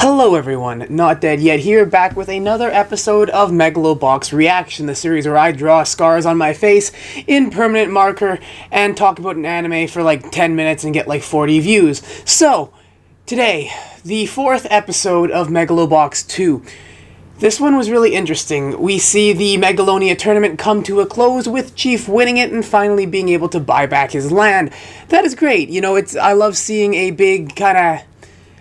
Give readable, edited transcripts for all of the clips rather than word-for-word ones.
Hello everyone, Not Dead Yet here, back with another episode of Megalobox Reaction, the series where I draw scars on my face in permanent marker and talk about an anime for like 10 minutes and get like 40 views. So, today, the fourth episode of Megalobox 2. This one was really interesting. We see the Megalonia tournament come to a close with Chief winning it and finally being able to buy back his land. That is great. You know, I love seeing a big kind of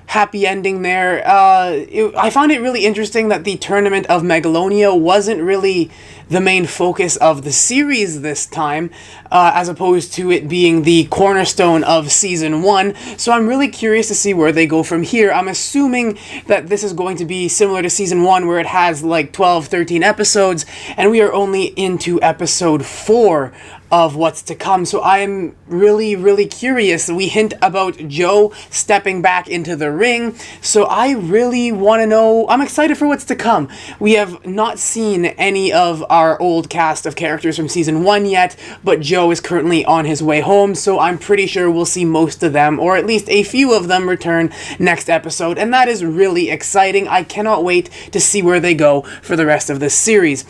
happy ending there. I found it really interesting that the tournament of Megalonia wasn't really the main focus of the series this time, as opposed to it being the cornerstone of Season 1, so I'm really curious to see where they go from here. I'm assuming that this is going to be similar to Season 1, where it has like 12, 13 episodes, and we are only into Episode 4 of what's to come, so I'm really curious. We hint about Joe stepping back into the ring, so I really want to know. I'm excited for what's to come. We have not seen any of our old cast of characters from Season 1 yet, but Joe is currently on his way home, so I'm pretty sure we'll see most of them, or at least a few of them, return next episode, and that is really exciting. I cannot wait to see where they go for the rest of this series.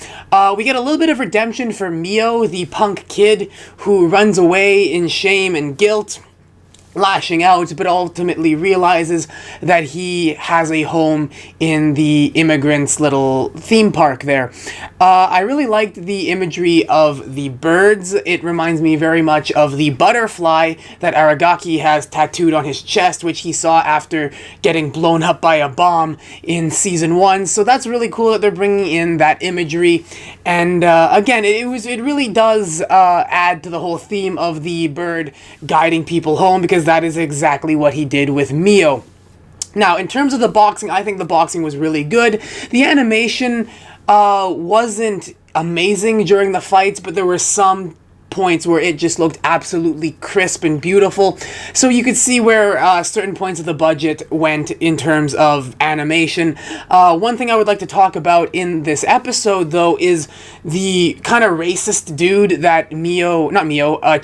We get a little bit of redemption for Mio, the punk kid who runs away in shame and guilt, lashing out, but ultimately realizes that he has a home in the immigrants' little theme park there. I really liked the imagery of the birds. It reminds me very much of the butterfly that Aragaki has tattooed on his chest, which he saw after getting blown up by a bomb in Season 1. So that's really cool that they're bringing in that imagery. And again, it really does add to the whole theme of the bird guiding people home, because that is exactly what he did with Mio. Now, in terms of the boxing, I think the boxing was really good. The animation wasn't amazing during the fights, but there were some points where it just looked absolutely crisp and beautiful. So you could see where certain points of the budget went in terms of animation. One thing I would like to talk about in this episode, though, is the kind of racist dude that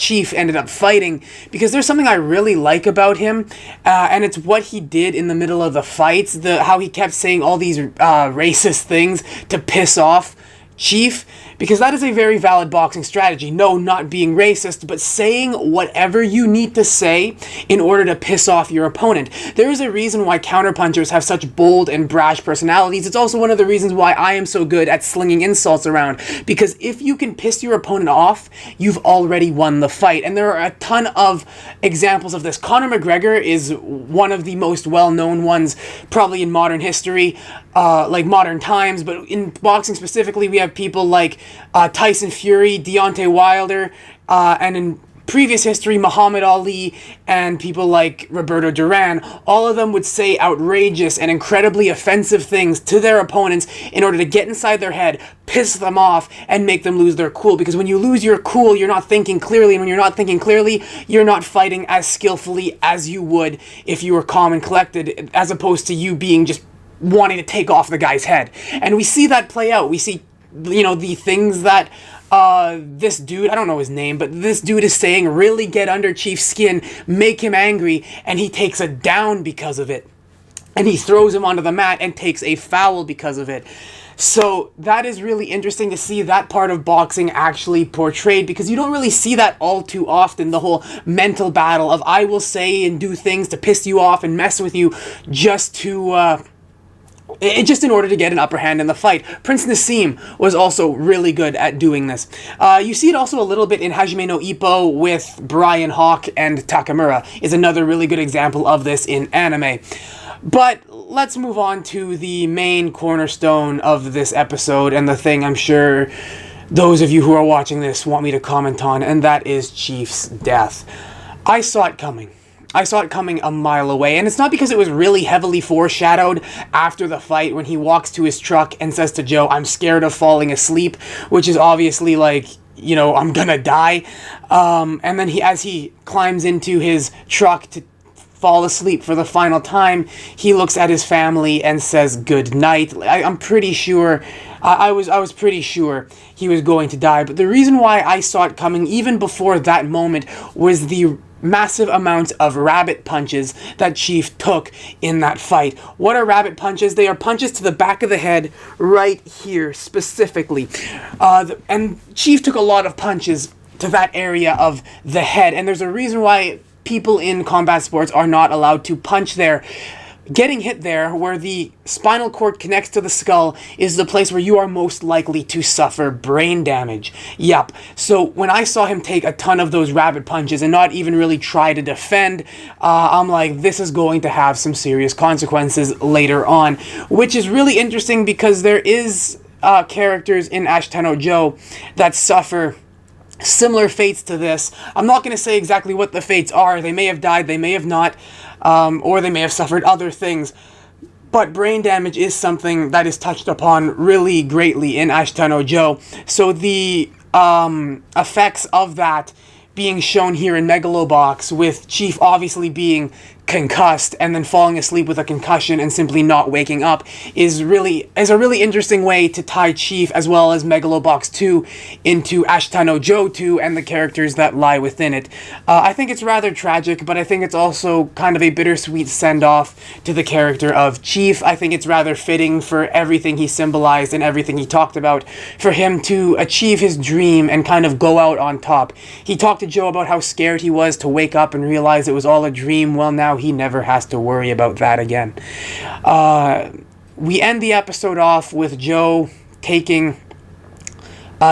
Chief ended up fighting, because there's something I really like about him, and it's what he did in the middle of the fights, how he kept saying all these racist things to piss off Chief, because that is a very valid boxing strategy. No, not being racist, but saying whatever you need to say in order to piss off your opponent. There is a reason why counterpunchers have such bold and brash personalities. It's also one of the reasons why I am so good at slinging insults around, because if you can piss your opponent off, you've already won the fight. And there are a ton of examples of this. Conor McGregor is one of the most well-known ones, probably in modern history, like modern times, but in boxing specifically, we have people like Tyson Fury, Deontay Wilder, and in previous history, Muhammad Ali, and people like Roberto Duran. All of them would say outrageous and incredibly offensive things to their opponents in order to get inside their head, piss them off, and make them lose their cool. Because when you lose your cool, you're not thinking clearly, and when you're not thinking clearly, you're not fighting as skillfully as you would if you were calm and collected, as opposed to you being just wanting to take off the guy's head. And we see that play out. We see, you know, the things that this dude, I don't know his name, but this dude is saying really get under Chief's skin, make him angry, and he takes a down because of it. And he throws him onto the mat and takes a foul because of it. So that is really interesting to see that part of boxing actually portrayed, because you don't really see that all too often, the whole mental battle of I will say and do things to piss you off and mess with you just to just in order to get an upper hand in the fight. Prince Nassim was also really good at doing this. You see it also a little bit in Hajime no Ippo with Brian Hawk and Takamura is another really good example of this in anime. But let's move on to the main cornerstone of this episode, and the thing I'm sure those of you who are watching this want me to comment on, and that is Chief's death. I saw it coming. I saw it coming a mile away, and it's not because it was really heavily foreshadowed after the fight when he walks to his truck and says to Joe, I'm scared of falling asleep, which is obviously like, you know, I'm gonna die. And then as he climbs into his truck to fall asleep for the final time, he looks at his family and says good night. I'm pretty sure, I was pretty sure he was going to die, but the reason why I saw it coming even before that moment was the massive amounts of rabbit punches that Chief took in that fight. What are rabbit punches? They are punches to the back of the head, right here specifically. And Chief took a lot of punches to that area of the head, and there's a reason why people in combat sports are not allowed to punch there. Getting hit there, where the spinal cord connects to the skull, is the place where you are most likely to suffer brain damage. Yup. So when I saw him take a ton of those rabbit punches and not even really try to defend, I'm like, this is going to have some serious consequences later on. Which is really interesting because there is characters in Ashtano Joe that suffer similar fates to this. I'm not going to say exactly what the fates are. They may have died, they may have not, or they may have suffered other things. But brain damage is something that is touched upon really greatly in Ashtano Joe. So the effects of that being shown here in Megalobox, with Chief obviously being concussed and then falling asleep with a concussion and simply not waking up, is a really interesting way to tie Chief as well as Megalobox 2 into Ashtano Joe 2 and the characters that lie within it. I think it's rather tragic, but I think it's also kind of a bittersweet send-off to the character of Chief. I think it's rather fitting for everything he symbolized and everything he talked about, for him to achieve his dream and kind of go out on top. He talked to Joe about how scared he was to wake up and realize it was all a dream. Well, now he never has to worry about that again. We end the episode off with Joe taking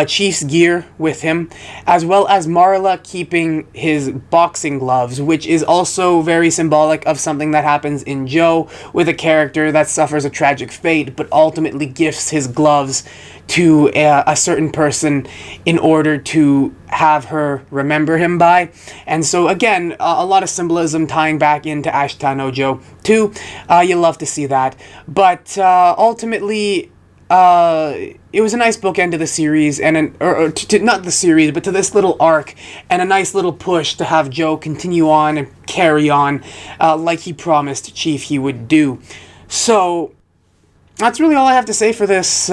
Chief's gear with him, as well as Marla keeping his boxing gloves, which is also very symbolic of something that happens in Joe with a character that suffers a tragic fate, but ultimately gifts his gloves to a certain person in order to have her remember him by. And so again, a lot of symbolism tying back into Ashtano Joe 2. You love to see that. But ultimately, it was a nice bookend to the series, and not the series, but to this little arc, and a nice little push to have Joe continue on and carry on like he promised Chief he would do. So that's really all I have to say for this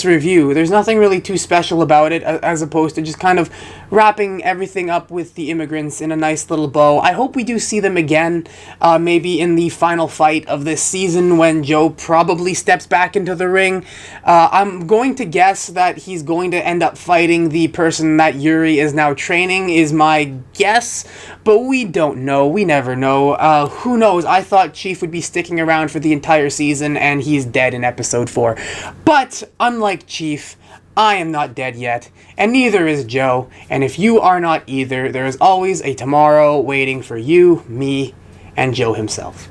review. There's nothing really too special about it, as opposed to just kind of wrapping everything up with the immigrants in a nice little bow. I hope we do see them again, maybe in the final fight of this season when Joe probably steps back into the ring. I'm going to guess that he's going to end up fighting the person that Yuri is now training, is my guess, but we don't know. We never know. Who knows? I thought Chief would be sticking around for the entire season, and he's dead in episode 4. But unlike Chief, I am not dead yet, and neither is Joe, and if you are not either, there is always a tomorrow waiting for you, me, and Joe himself.